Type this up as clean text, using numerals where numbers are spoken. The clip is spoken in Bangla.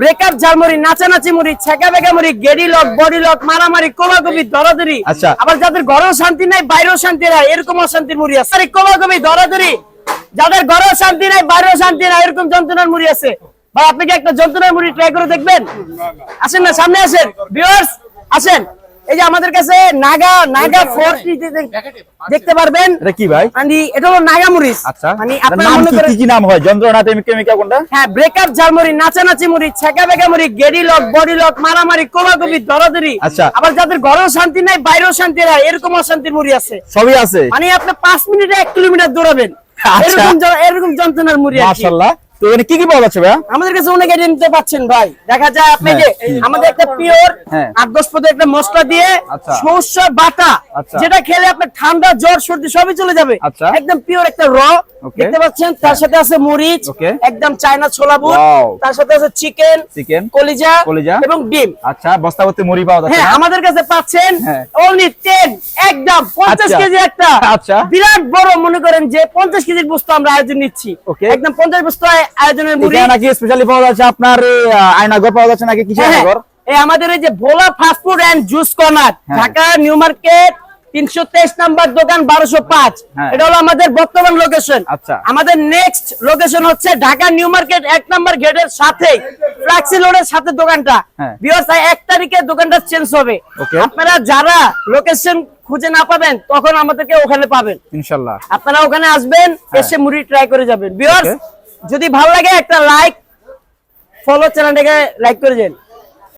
ব্রেকআপ ঝালমুড়ি, নাচানাচি মুড়ি, ছেঁকা বেঁকা মুড়ি, গেডি লক, বডি লক, মারামারি, কোলাকুলি, দরাদরি। আচ্ছা। আবার যাদের ঘরেও শান্তি নাই, বাইরেও শান্তি নাই, এরকম অশান্তির মুড়ি আছে। আরে কোলাকুলি, দরাদরি, যাদের ঘরেও শান্তি নাই, বাইরেও শান্তি নাই, এরকম যন্ত্রণার মুড়ি আছে। ভাই আপনি কি একটা যন্ত্রণার মুড়ি ট্রাই করে দেখবেন? আসেন না, সামনে আসেন ভিউয়ার্স, আসেন। এই যে আমাদের কাছে নাগা 40 দেখতে পারবেন। এটা কি ভাই? মানে এটা হলো নাগা মরিচ। আচ্ছা, মানে এটার আপনারা নাম মনে করেন কি নাম হয়? যন্ত্রণাতে কেমিক্যাল কোনটা? হ্যাঁ, ব্রেকআপ ঝালমুড়ি, নাচানাচি মুড়ি, ছেঁকা বেঁকা মুড়ি, গেডি লক, বডি লক, মারামারি, কোলাকুলি, দরাদরি। আচ্ছা। আবার যাদের ঘরেও শান্তি নাই, বাইরেও শান্তি নাই, এরকম অশান্তির মুড়ি আছে। সবই আছে। মানে আপনি 5 মিনিটে 1 কিলোমিটার দৌড়াবেন। আচ্ছা। এরকম যন্ত্রণার মুড়ি আছে। মাশাআল্লাহ। তো এখানে কি কি পাওয়া যাচ্ছে ভাই? আমাদের কাছে অনেক আইটেম নিতে পাচ্ছেন ভাই। দেখা যায় আপনি যে আমাদের একটা পিওর হ্যাঁ। 8-10 পদের একটা মশলা দিয়ে আচ্ছা। সরষে বাটা, আচ্ছা। যেটা খেলে আপনার ঠান্ডা, জ্বর, সর্দি সবই চলে যাবে। আচ্ছা। একদম পিওর একটা ওকে। দেখতে পাচ্ছেন। তার সাথে আছে মরিচ, ওকে। একদম চায়না ছোলা বুট, ওয়াও। তার সাথে আছে চিকেন, কলিজা এবং ডিম। আচ্ছা, বস্তা ভর্তি মুড়ি পাওয়া যাচ্ছে হ্যাঁ, না? আমাদের কাছে পাচ্ছেন হ্যাঁ। only 10, একদম 50 আচ্ছা। কেজি একটা। আচ্ছা। বিরাট বড়, মনে করেন যে 50 কেজির বস্তু আমরা আয়োজন নিচ্ছি। ওকে। একদম 50 বস্তু আয়োজনের মুড়ি। এটা নাকি স্পেশালি পাওয়া যাচ্ছে আপনার আয়নাগর পাওয়া যাচ্ছে নাকি? কিসের হ্যাঁ, আয়নাগর? এই আমাদের এই যে Bhola fast food and juice corner, হ্যাঁ। ঢাকা নিউ মার্কেট 323 নাম্বার দোকান, 1205। হ্যাঁ। এটা হলো আমাদের বর্তমান লোকেশন। আচ্ছা। আমাদের নেক্সট লোকেশন হচ্ছে ঢাকা নিউ মার্কেট 1 নাম্বার গেটের সাথে, ফ্ল্যাক্সি রোডের সাথে দোকানটা। হ্যাঁ। ভিউয়ার্স, 1 তারিখে দোকানটা চেঞ্জ হবে। ওকে। আপনারা যারা লোকেশন খুঁজে না পাবেন, তখন আমাদেরকে ওখানে পাবেন। ইনশাআল্লাহ। আপনারা ওখানে আসবেন, এসে মুড়ি ট্রাই করে যাবেন। ভিউয়ার্স, ওকে। যদি ভালো লাগে একটা লাইক, ফলো, চ্যানেলটাকে লাইক করে দেন।